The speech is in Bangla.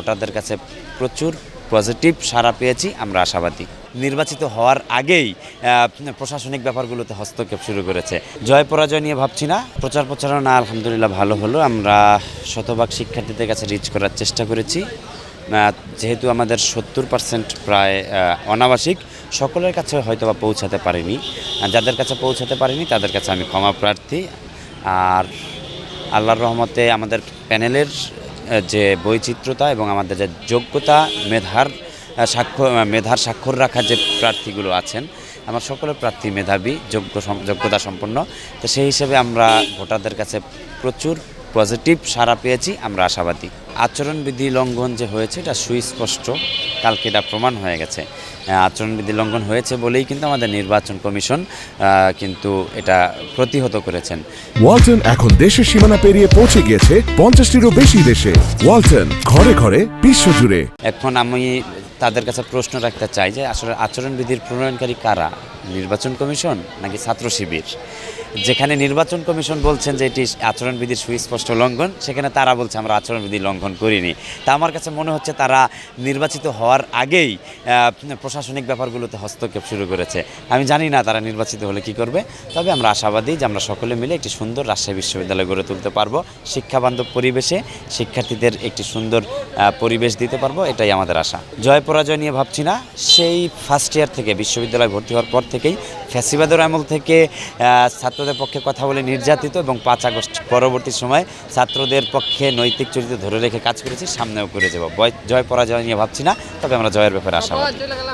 ভোটারদের কাছে প্রচুর পজিটিভ সাড়া পেয়েছি, আমরা আশাবাদী। নির্বাচিত হওয়ার আগেই প্রশাসনিক ব্যাপারগুলোতে হস্তক্ষেপ শুরু করেছে। জয় পরাজয় নিয়ে ভাবছি না। প্রচার প্রচারণা আলহামদুলিল্লাহ ভালো হলো। আমরা শতভাগ শিক্ষার্থীদের কাছে রিচ করার চেষ্টা করেছি। যেহেতু আমাদের 70% প্রায় অনাবাসিক, সকলের কাছে হয়তো বা পৌঁছাতে পারিনি। যাদের কাছে পৌঁছাতে পারিনি তাদের কাছে আমি ক্ষমা প্রার্থী। আর আল্লাহর রহমতে আমাদের প্যানেলের যে বৈচিত্র্যতা এবং আমাদের যে যোগ্যতা, মেধার স্বাক্ষর রাখা যে প্রার্থীগুলো আছেন, আমার সকলের প্রার্থী মেধাবী, যোগ্যতা সম্পন্ন। তো সেই হিসেবে আমরা ভোটারদের কাছে প্রচুর পজিটিভ সাড়া পেয়েছি, আমরা আশাবাদী। আচরণবিধি লঙ্ঘন যে হয়েছে এটা সুস্পষ্ট, কালকে এটা প্রমাণ হয়ে গেছে। আচরণবিধি লঙ্ঘন হয়েছে বলেই কিন্তু আমাদের নির্বাচন কমিশন কিন্তু এটা প্রতিহত করেছেন। ওয়ালটন এখন দেশের সীমানা পেরিয়ে পৌঁছে গিয়েছে 50টিরও বেশি দেশে। ওয়ালটন, ঘরে ঘরে বিশ্বজুড়ে। এখন আমি তাদের কাছে প্রশ্ন রাখতে চাই যে আসলে আচরণবিধির প্রণয়নকারী কারা, নির্বাচন কমিশন নাকি ছাত্র শিবির? যেখানে নির্বাচন কমিশন বলছেন যে এটি আচরণবিধির সুস্পষ্ট লঙ্ঘন, সেখানে তারা বলছে আমরা আচরণবিধি লঙ্ঘন করিনি। তা আমার কাছে মনে হচ্ছে তারা নির্বাচিত হওয়ার আগেই প্রশাসনিক ব্যাপারগুলোতে হস্তক্ষেপ শুরু করেছে। আমি জানি না তারা নির্বাচিত হলে কি করবে, তবে আমরা আশাবাদী যে আমরা সকলে মিলে একটি সুন্দর রাজশাহী বিশ্ববিদ্যালয় গড়ে তুলতে পারবো, শিক্ষাবান্ধব পরিবেশে শিক্ষার্থীদের একটি সুন্দর পরিবেশ দিতে পারবো, এটাই আমাদের আশা। জয় পরাজয় নিয়ে ভাবছি না। সেই ফার্স্ট ইয়ার থেকে, বিশ্ববিদ্যালয়ে ভর্তি হওয়ার পর থেকেই ফ্যাসিবাদের আমল থেকে ছাত্রদের পক্ষে কথা বলে নির্যাতিত এবং 5 আগস্ট পরবর্তী সময় ছাত্রদের পক্ষে নৈতিক চরিত্র ধরে রেখে কাজ করেছি, সামনেও করে যাব। জয় পরাজয় নিয়ে ভাবছি না, তবে আমরা জয়ের ব্যাপারে আশাবাদী।